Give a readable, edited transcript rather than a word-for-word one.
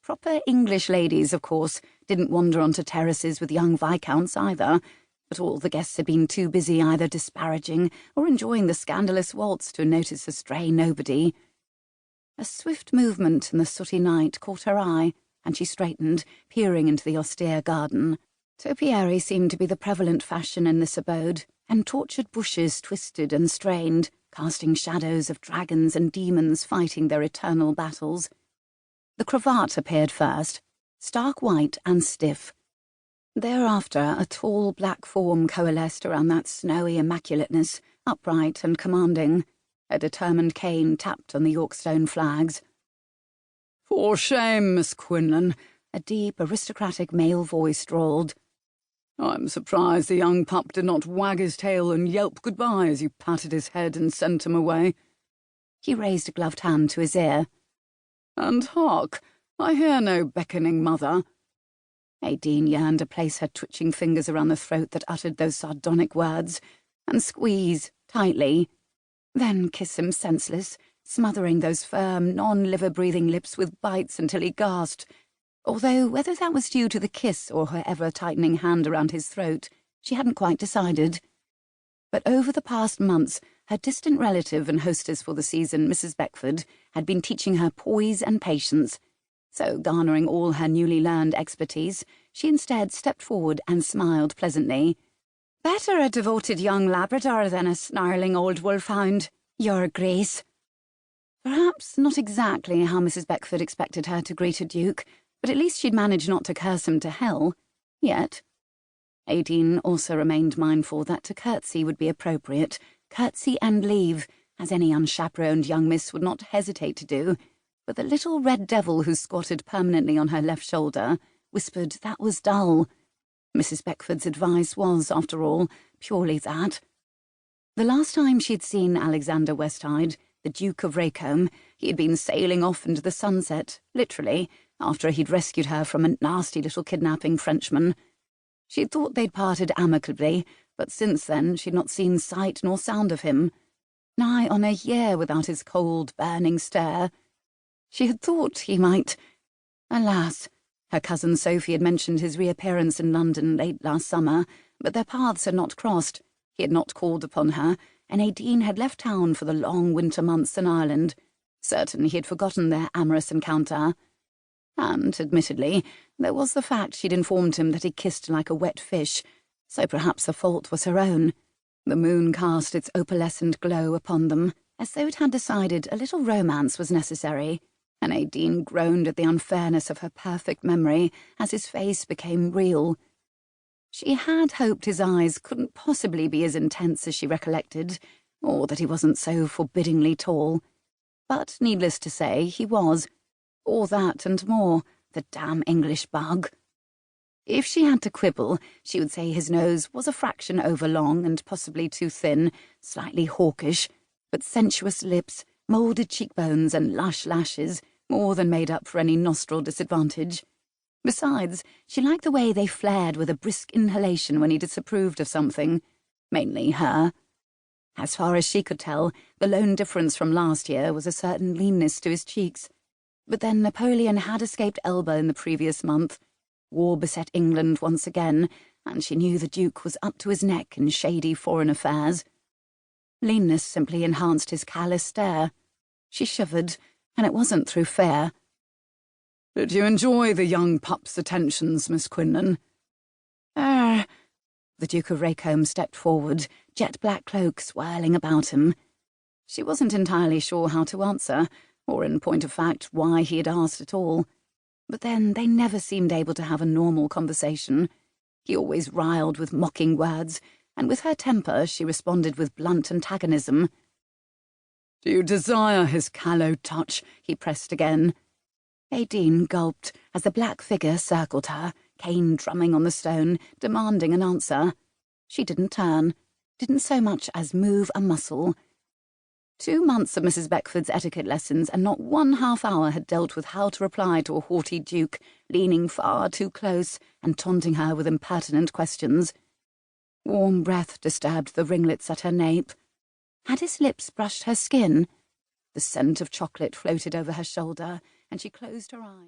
Proper English ladies, of course, didn't wander onto terraces with young viscounts either, but all the guests had been too busy either disparaging or enjoying the scandalous waltz to notice a stray nobody. A swift movement in the sooty night caught her eye, and she straightened, peering into the austere garden. Topiary seemed to be the prevalent fashion in this abode, and tortured bushes twisted and strained, casting shadows of dragons and demons fighting their eternal battles. The cravat appeared first, stark white and stiff. Thereafter a tall black form coalesced around that snowy immaculateness, upright and commanding. A determined cane tapped on the Yorkstone flags. "For shame, Miss Quinlan," a deep, aristocratic male voice drawled. "I'm surprised the young pup did not wag his tail and yelp goodbye as you patted his head and sent him away." He raised a gloved hand to his ear. "And hark, I hear no beckoning mother." Aideen yearned to place her twitching fingers around the throat that uttered those sardonic words, and squeeze, tightly, then kiss him senseless, smothering those firm, non-liver-breathing lips with bites until he gasped, although whether that was due to the kiss or her ever-tightening hand around his throat, she hadn't quite decided. But over the past months, her distant relative and hostess for the season, Mrs. Beckford, had been teaching her poise and patience, so garnering all her newly learned expertise, she instead stepped forward and smiled pleasantly. "Better a devoted young Labrador than a snarling old wolfhound, Your Grace." Perhaps not exactly how Mrs. Beckford expected her to greet a duke, but at least she'd managed not to curse him to hell, yet. Aideen also remained mindful that to curtsy would be appropriate, curtsy and leave, as any unchaperoned young miss would not hesitate to do, but the little red devil who squatted permanently on her left shoulder whispered that was dull. Mrs. Beckford's advice was, after all, purely that. The last time she'd seen Alexander Westhide, the Duke of Rakecombe, he had been sailing off into the sunset, literally, after he'd rescued her from a nasty little kidnapping Frenchman. She'd thought they'd parted amicably, but since then she'd not seen sight nor sound of him. Nigh on a year without his cold, burning stare. She had thought he might. Alas! Her cousin Sophie had mentioned his reappearance in London late last summer, but their paths had not crossed. He had not called upon her, and Aideen had left town for the long winter months in Ireland, certain he had forgotten their amorous encounter. And, admittedly, there was the fact she'd informed him that he kissed like a wet fish, so perhaps the fault was her own. The moon cast its opalescent glow upon them, as though it had decided a little romance was necessary, and Aideen groaned at the unfairness of her perfect memory as his face became real. She had hoped his eyes couldn't possibly be as intense as she recollected, or that he wasn't so forbiddingly tall. But, needless to say, he was. All that and more, the damn English bug. If she had to quibble, she would say his nose was a fraction over long and possibly too thin, slightly hawkish, but sensuous lips, moulded cheekbones and lush lashes more than made up for any nostril disadvantage. Besides, she liked the way they flared with a brisk inhalation when he disapproved of something, mainly her. As far as she could tell, the lone difference from last year was a certain leanness to his cheeks. But then Napoleon had escaped Elba in the previous month. War beset England once again, and she knew the Duke was up to his neck in shady foreign affairs. Leanness simply enhanced his callous stare. She shivered, and it wasn't through fear. "Did you enjoy the young pup's attentions, Miss Quinlan?" The Duke of Rakecombe stepped forward, jet-black cloak swirling about him. She wasn't entirely sure how to answer, or in point of fact why he had asked at all. But then they never seemed able to have a normal conversation. He always riled with mocking words, and with her temper she responded with blunt antagonism. "Do you desire his callow touch?" he pressed again. Aideen gulped as the black figure circled her, cane drumming on the stone, demanding an answer. She didn't turn, didn't so much as move a muscle. 2 months of Mrs. Beckford's etiquette lessons, and not 1 half-hour had dealt with how to reply to a haughty duke, leaning far too close and taunting her with impertinent questions. Warm breath disturbed the ringlets at her nape. Had his lips brushed her skin? The scent of chocolate floated over her shoulder, and she closed her eyes.